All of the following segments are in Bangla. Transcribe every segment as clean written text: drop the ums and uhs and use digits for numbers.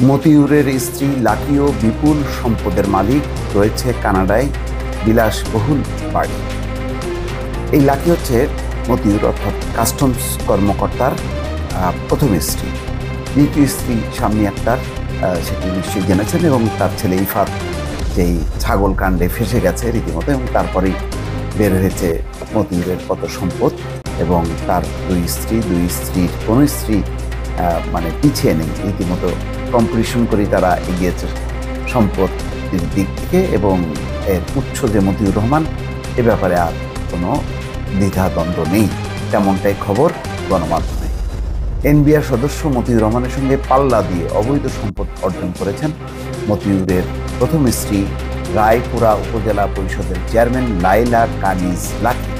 মতিউরের স্ত্রী লাকিও বিপুল সম্পদের মালিক, রয়েছে কানাডায় বিলাসবহুল বাড়ি। এই লাকি হচ্ছে মতিউর অর্থাৎ কাস্টমস কর্মকর্তার প্রথম স্ত্রী। দ্বিতীয় স্ত্রী শাম্মী আক্তার, সেটি নিশ্চয়ই জেনেছেন, এবং তার ছেলে ইফাত যেই ছাগল কাণ্ডে ফেসে গেছে রীতিমতো, এবং তারপরেই বের হয়েছে মতিউরের কত সম্পদ, এবং তার দুই স্ত্রীর কোনো স্ত্রী পিছিয়ে নেই, রীতিমতো কম্পিটিশন করেই তারা এগিয়েছে সম্পত্তির দিক থেকে। এবং এর উৎস যে মতিউর রহমান, এ ব্যাপারে আর কোনো দ্বিধাদ্বন্দ্ব নেই, তেমনটাই খবর গণমাধ্যমে। এনবিআর সদস্য মতিউর রহমানের সঙ্গে পাল্লা দিয়ে অবৈধ সম্পদ অর্জন করেছেন মতিউরের প্রথম স্ত্রী, রায়পুরা উপজেলা পরিষদের চেয়ারম্যান লাইলা কানিজ লাকি।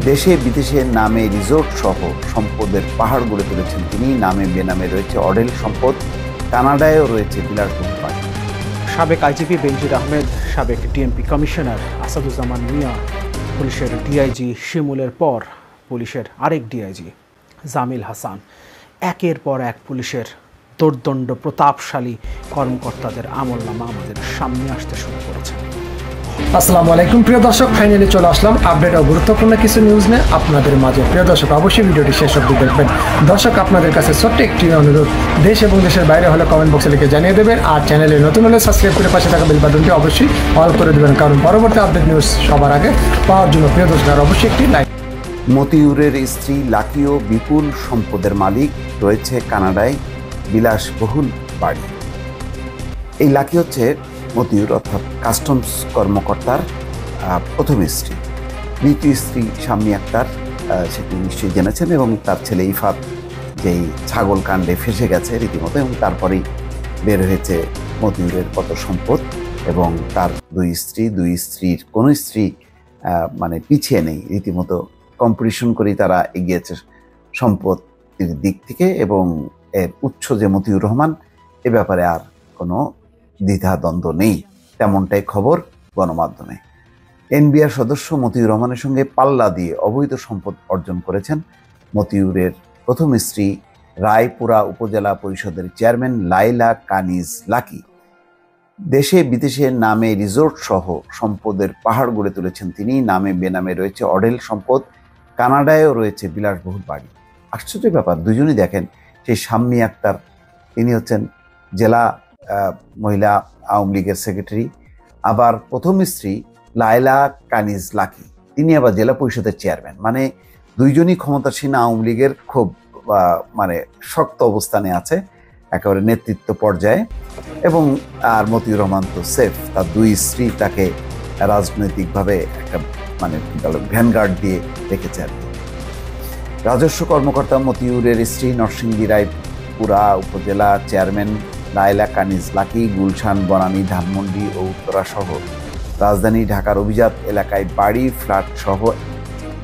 দেশে বিদেশে নামে রিসোর্ট সহ সম্পদের পাহাড় গড়ে তুলেছেন তিনি। নামে বেনামে রয়েছে অঢেল সম্পদ, কানাডায়ও রয়েছে বিলাসবহুল বাড়ি। সাবেক আইজিপি বেনজির আহমেদ, সাবেক ডিএমপি কমিশনার আসাদুজ্জামান মিয়া, পুলিশের ডিআইজি শিমুলের পর পুলিশের আরেক ডিআইজি জামিল হাসান একের পর এক পুলিশের দুর্দণ্ড প্রতাপশালী কর্মকর্তাদের আমলনামা আমাদের সামনে আসতে শুরু করেছে। আসসালামু আলাইকুম প্রিয় দর্শক, ফাইনালি চলে আসলাম আপডেট ও গুরুত্বপূর্ণ কিছু নিউজ নিয়ে আপনাদের মাঝে। প্রিয় দর্শক, অবশ্যই ভিডিওটি শেষ অবধি দেখবেন। দর্শক, আপনাদের কাছে ছোট্ট একটি অনুরোধ, দেশ এবং দেশের বাইরে হলে কমেন্ট বক্সে লিখে জানিয়ে দেবেন, আর চ্যানেলে নতুন হলে সাবস্ক্রাইব করে পাশে থাকা বেল বাটনটি অবশ্যই অল করে দেবেন, কারণ পরবর্তী আপডেট নিউজ সবার আগে পাওয়ার জন্য প্রিয় দর্শক আর অবশ্যই একটি লাইক। মতিউরের স্ত্রী লাকিও বিপুল সম্পদের মালিক, রয়েছে কানাডায় বিলাসবহুল বাড়ি। এই লাকি হচ্ছে মতিউর অর্থাৎ কাস্টমস কর্মকর্তার প্রথম স্ত্রী। দ্বিতীয় স্ত্রী শাম্মী আক্তার, সেটি নিশ্চয়ই জেনেছেন, এবং তার ছেলে ইফাত যেই ছাগল কাণ্ডে ফেসে গেছে রীতিমতো, এবং তারপরেই বের হয়েছে মতিউরের কত সম্পদ, এবং তার দুই স্ত্রীর কোনো স্ত্রী পিছিয়ে নেই, রীতিমতো কম্পিটিশন করেই তারা এগিয়েছে সম্পত্তির দিক থেকে। এবং এর উৎস যে মতিউর রহমান, এ ব্যাপারে আর কোনো দ্বিধাদ্বন্দ্ব নেই, তেমনটাই খবর গণমাধ্যমে। এনবিআর সদস্য মতিউর রহমানের সঙ্গে পাল্লা দিয়ে অবৈধ সম্পদ অর্জন করেছেন মতিউরের প্রথম স্ত্রী, রায়পুরা উপজেলা পরিষদের চেয়ারম্যান লাইলা কানিজ লাকি। দেশে বিদেশে নামে রিসোর্ট সহ সম্পদের পাহাড় গড়ে তুলেছেন তিনি। নামে বেনামে রয়েছে অঢেল সম্পদ, কানাডায়ও রয়েছে বিলাসবহুল বাড়ি। আশ্চর্য ব্যাপার, দুজনই দেখেন, সেই শাম্মী আক্তার, তিনি হচ্ছেন জেলা মহিলা আওয়ামী লীগের সেক্রেটারি, আবার প্রথম স্ত্রী লাইলা কানিজ লাকি, তিনি আবার জেলা পরিষদের চেয়ারম্যান। দুইজনই ক্ষমতাসীন আওয়ামী লীগের খুব শক্ত অবস্থানে আছে একেবারে নেতৃত্ব পর্যায়ে। এবং আর মতিউর রহমান তো সেফ, তার দুই স্ত্রী তাকে রাজনৈতিকভাবে একটা ভ্যানগার্ড দিয়ে রেখেছে আর কি। রাজস্ব কর্মকর্তা মতিউরের স্ত্রী নরসিংদী রায়পুরা উপজেলা চেয়ারম্যান লাইলা কানিজ লাকি গুলশান, বনানী, ধানমন্ডি ও উত্তরা সহ রাজধানী ঢাকার অভিজাত এলাকায় বাড়ি, ফ্ল্যাট সহ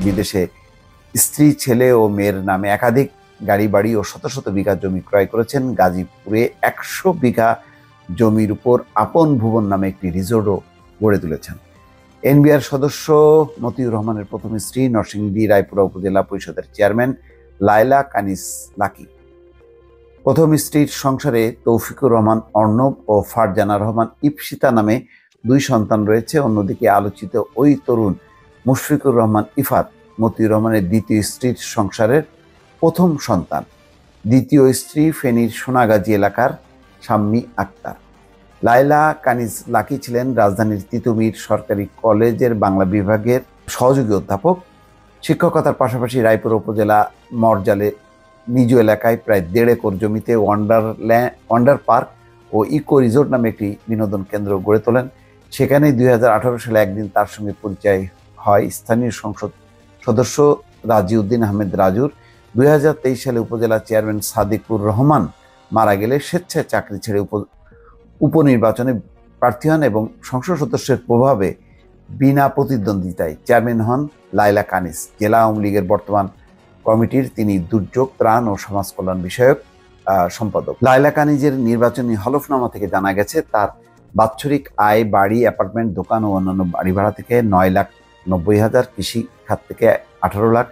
বিদেশে স্ত্রী, ছেলে ও মেয়ের নামে একাধিক গাড়ি বাড়ি ও শত শত বিঘা জমি ক্রয় করেছেন। গাজীপুরে 100 বিঘা জমির উপর আপন ভুবন নামে একটি রিসোর্টও গড়ে তুলেছেন। এনবিআর সদস্য মতিউর রহমানের প্রথম স্ত্রী, নরসিংদী রায়পুরা উপজেলা পরিষদের চেয়ারম্যান লাইলা কানিজ লাকি। প্রথম স্ত্রীর সংসারে তৌফিকুর রহমান অর্ণব ও ফারজানা রহমান ইপসিতা নামে 2 সন্তান রয়েছে। অন্যদিকে আলোচিত ওই তরুণ মুশফিকুর রহমান ইফাত মতিউর রহমানের দ্বিতীয় স্ত্রীর সংসারের প্রথম সন্তান। দ্বিতীয় স্ত্রী ফেনীর সোনাগাজী এলাকার শাম্মী আক্তার। লাইলা কানিজ লাকি ছিলেন রাজধানীর তিতুমির সরকারি কলেজের বাংলা বিভাগের সহযোগী অধ্যাপক। শিক্ষকতার পাশাপাশি রায়পুরা উপজেলা মরজালে নিজ এলাকায় প্রায় 1.5 একর জমিতে ওয়ান্ডার পার্ক ও ইকো রিসোর্ট নামে একটি বিনোদন কেন্দ্র গড়ে তোলেন। সেখানে 2018 সালে একদিন তার সঙ্গে পরিচয় হয় স্থানীয় সংসদ সদস্য রাজিউদ্দিন আহমেদ রাজুর। 2023 সালে উপজেলা চেয়ারম্যান সাদিকুর রহমান মারা গেলে স্বেচ্ছায় চাকরি ছেড়ে উপনির্বাচনে প্রার্থী হন এবং সংসদ সদস্যের প্রভাবে বিনা প্রতিদ্বন্দ্বিতায় চেয়ারম্যান হন লাইলা কানিজ। জেলা আওয়ামী লীগের বর্তমান কমিটির তিনি দুর্যোগ ত্রাণ ও সমাজ কল্যাণ বিষয়ক সম্পাদক। লাইলা কানিজের নির্বাচনী হলফনামা থেকে জানা গেছে তার বাৎসরিক আয় বাড়ি, অ্যাপার্টমেন্ট, দোকান ও অন্যান্য বাড়ি ভাড়া থেকে 9,90,000, কৃষি খাত থেকে 18 লাখ,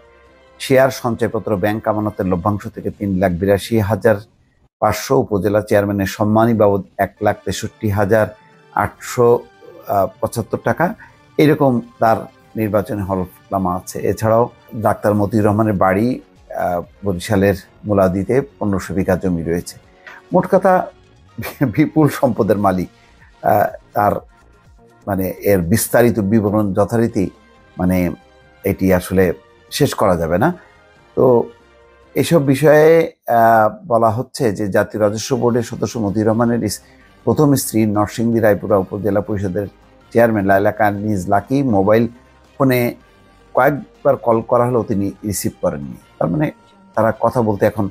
শেয়ার, সঞ্চয়পত্র, ব্যাংক আমানতের লভ্যাংশ থেকে 3,82,000 500, উপজেলা চেয়ারম্যানের সম্মানী বাবদ 1,63,875 টাকা, এরকম তার নির্বাচনী হলফনামা আছে। এছাড়াও ডাক্তার মতিউর রহমানের বাড়ি বরিশালের মুলাদিতে 1500 বিঘা জমি রয়েছে। মোট কথা বিপুল সম্পদের মালিক। তার মানে এর বিস্তারিত বিবরণ যথারীতি মানে এটি আসলে শেষ করা যাবে না। তো এসব বিষয়ে বলা হচ্ছে যে জাতীয় রাজস্ব বোর্ডের সদস্য মতিউর রহমানের প্রথম স্ত্রী নরসিংদী রায়পুরা উপজেলা পরিষদের চেয়ারম্যান লায়লা কানিজ লাকি মোবাইল ফোনে কয়েকবার কল করা হলেও তিনি রিসিভ করেননি। তার মানে তারা কথা বলতে এখন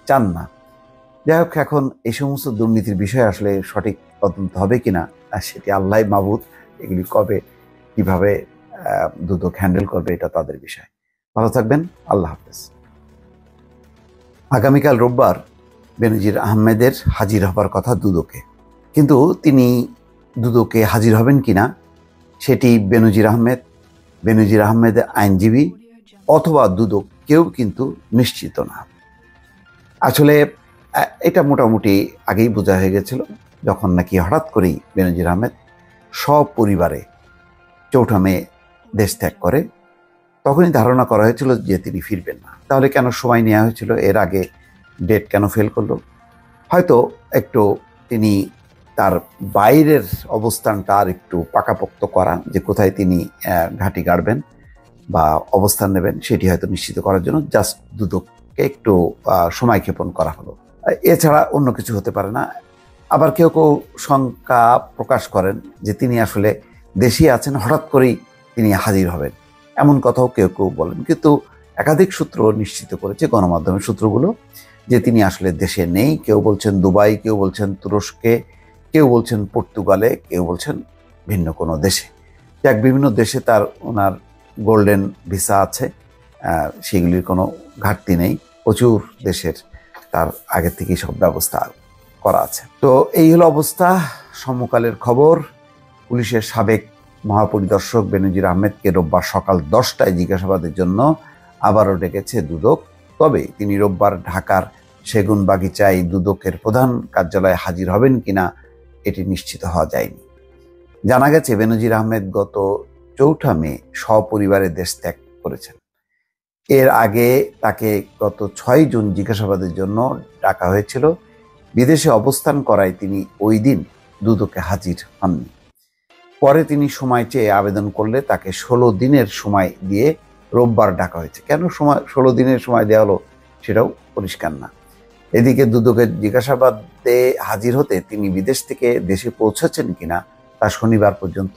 চান না। যাই হোক, এখন এই সমস্ত দুর্নীতির বিষয়ে আসলে সঠিক তদন্ত হবে কিনা সেটি আল্লাহ মাবুদ। এগুলি কবে কিভাবে দুদক হ্যান্ডেল করবে এটা তাদের বিষয়। ভালো থাকবেন, আল্লাহ হাফেজ। আগামীকাল রোববার বেনজির আহমেদের হাজির হবার কথা দুদকে, কিন্তু তিনি দুদকে হাজির হবেন কিনা সেটি বেনজির আহমেদের আইনজীবী অথবা দুদক কেউ কিন্তু নিশ্চিত না। আসলে এটা মোটামুটি আগেই বোঝা হয়ে গেছিল, যখন নাকি হঠাৎ করেই বেনজির আহমেদ সপরিবারে 4 মে দেশ ত্যাগ করে, তখনই ধারণা করা হয়েছিল যে তিনি ফিরবেন না। তাহলে কেন সময় নেওয়া হয়েছিল? এর আগে ডেট কেন ফেল করলো? হয়তো একটু তিনি তার বাইরের অবস্থানটা আর একটু পাকাপোক্ত করা, যে কোথায় তিনি ঘাঁটি গাড়বেন বা অবস্থান নেবেন সেটি হয়তো নিশ্চিত করার জন্য জাস্ট দুদককে একটু সময় ক্ষেপণ করা হলো। এছাড়া অন্য কিছু হতে পারে না। আবার কেউ কেউ শঙ্কা প্রকাশ করেন যে তিনি আসলে দেশেই আছেন, হঠাৎ করেই তিনি হাজির হবেন, এমন কথাও কেউ কেউ বলেন। কিন্তু একাধিক সূত্র নিশ্চিত করেছে, গণমাধ্যমের সূত্রগুলো, যে তিনি আসলে দেশে নেই। কেউ বলছেন দুবাই, কেউ বলছেন তুরস্কে, কেউ বলছেন পর্তুগালে, কেউ বলছেন ভিন্ন কোনো দেশে। যাক, বিভিন্ন দেশে ওনার গোল্ডেন ভিসা আছে, সেগুলির কোনো ঘাটতি নেই। প্রচুর দেশের তার আগে থেকেই সব ব্যবস্থা করা আছে। তো এই হলো অবস্থা, সমকালের খবর। পুলিশের সাবেক মহাপরিদর্শক বেনজির আহমেদকে রোববার সকাল 10টায় জিজ্ঞাসাবাদের জন্য আবারও ডেকেছে দুদক। তবে তিনি রোববার ঢাকার সেগুনবাগিচায় দুদকের প্রধান কার্যালয়ে হাজির হবেন কিনা এটি নিশ্চিত হওয়া যায়নি। জানা গেছে বেনজির আহমেদ গত 4 মে সপরিবারে দেশ ত্যাগ করেছেন। এর আগে তাকে গত 6 জুন জিজ্ঞাসাবাদের জন্য ডাকা হয়েছিল। বিদেশে অবস্থান করায় তিনি ওই দিন দুদকে হাজির হননি। পরে তিনি সময় চেয়ে আবেদন করলে তাকে 16 দিনের সময় দিয়ে রোববার ডাকা হয়েছে। কেন 16 দিনের সময় দেওয়া হলো সেটাও পরিষ্কার না। এদিকে দুদকের জিজ্ঞাসাবাদে হাজির হতে তিনি বিদেশ থেকে দেশে পৌঁছেছেন কিনা তা শনিবার পর্যন্ত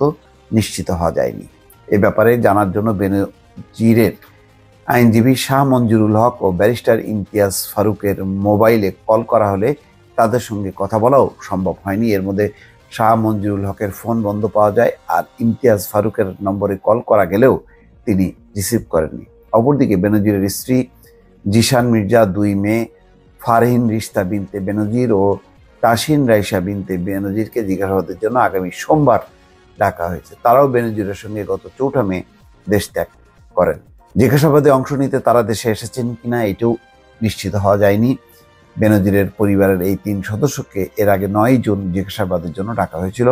নিশ্চিত হওয়া যায়নি। এ ব্যাপারে জানার জন্য বেনজিরের আইনজীবী শাহ মঞ্জুরুল হক ও ব্যারিস্টার ইমতিয়াজ ফারুকের মোবাইলে কল করা হলে তাদের সঙ্গে কথা বলাও সম্ভব হয়নি। এর মধ্যে শাহ মঞ্জুরুল হকের ফোন বন্ধ পাওয়া যায়, আর ইমতিয়াজ ফারুকের নম্বরে কল করা গেলেও তিনি রিসিভ করেননি। অপরদিকে বেনজিরের স্ত্রী জিশান মির্জা 2 মে ফারহিন রিশতা বিনতে বেনজির ও তাসিন রাইসা বিনতে বেনজিরকে জিজ্ঞাসাবাদের জন্য আগামী সোমবার ডাকা হয়েছে। তারাও বেনজিরের সঙ্গে গত 4 মে দেশ ত্যাগ করেন। জিজ্ঞাসাবাদে অংশ নিতে তারা দেশে এসেছেন কিনা এটাও নিশ্চিত হওয়া যায়নি। বেনজিরের পরিবারের এই 3 সদস্যকে এর আগে 9 জুন জিজ্ঞাসাবাদের জন্য ডাকা হয়েছিল।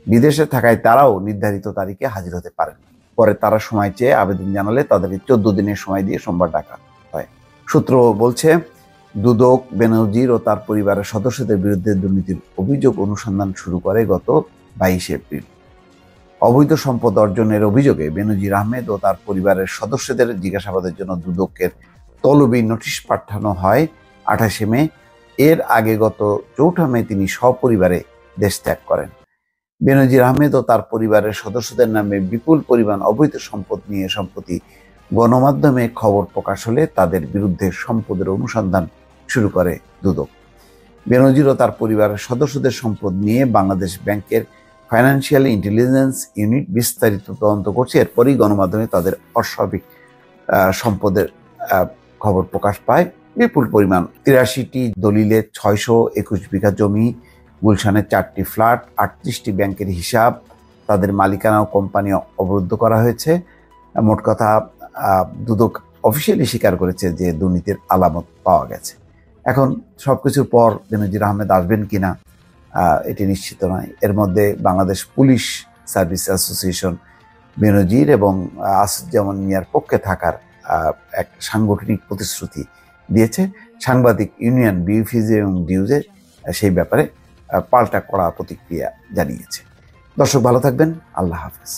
বিদেশে থাকায় তারাও নির্ধারিত তারিখে হাজির হতে পারেন। পরে তারা সময় চেয়ে আবেদন জানালে তাদেরকে 14 দিনের সময় দিয়ে সোমবার ডাকা হয়। সূত্র বলছে, দুদক বেনজির ও তার পরিবারের সদস্যদের বিরুদ্ধে দুর্নীতির অভিযোগ অনুসন্ধান শুরু করে গত 22 এপ্রিল। অবৈধ সম্পদ অর্জনের অভিযোগে বেনজির আহমেদ ও তার পরিবারের সদস্যদের জিজ্ঞাসাবাদের জন্য দুদকের তলবি নোটিশ পাঠানো হয় 28 মে। এর আগে গত 4 মে তিনি সপরিবারে দেশ ত্যাগ করেন। বেনজির আহমেদ ও তার পরিবারের সদস্যদের নামে বিপুল পরিমাণ অবৈধ সম্পদ নিয়ে সম্প্রতি গণমাধ্যমে খবর প্রকাশ হলে তাদের বিরুদ্ধে সম্পদের অনুসন্ধান শুরু করে দুদক। বেনজির ও তার পরিবারের সদস্যদের সম্পদ নিয়ে বাংলাদেশ ব্যাংকের ফাইন্যান্সিয়াল ইন্টেলিজেন্স ইউনিট বিস্তারিত তদন্ত করছে। এরপরই গণমাধ্যমে তাদের অস্বাভাবিক সম্পদের খবর প্রকাশ পায়। বিপুল পরিমাণ 83টি দলিলে 621 বিঘা জমি, গুলশানে 4টি ফ্ল্যাট, 38টি ব্যাংকের হিসাব, তাদের মালিকানা ও কোম্পানি অবরুদ্ধ করা হয়েছে। মোট কথা দুদক অফিসিয়ালি স্বীকার করেছে যে দুর্নীতির আলামত পাওয়া গেছে। এখন সবকিছুর পর বেনজির আহমেদ আসবেন কিনা এটি নিশ্চিত নয়। এর মধ্যে বাংলাদেশ পুলিশ সার্ভিস অ্যাসোসিয়েশন বেনজির এবং আসাদুজ্জামান মিয়ার পক্ষে থাকার এক সাংগঠনিক প্রতিশ্রুতি দিয়েছে। সাংবাদিক ইউনিয়ন বিউফিজে এবং ডিউজে সেই ব্যাপারে পাল্টা কড়া প্রতিক্রিয়া জানিয়েছে। দর্শক ভালো থাকবেন, আল্লাহ হাফেজ।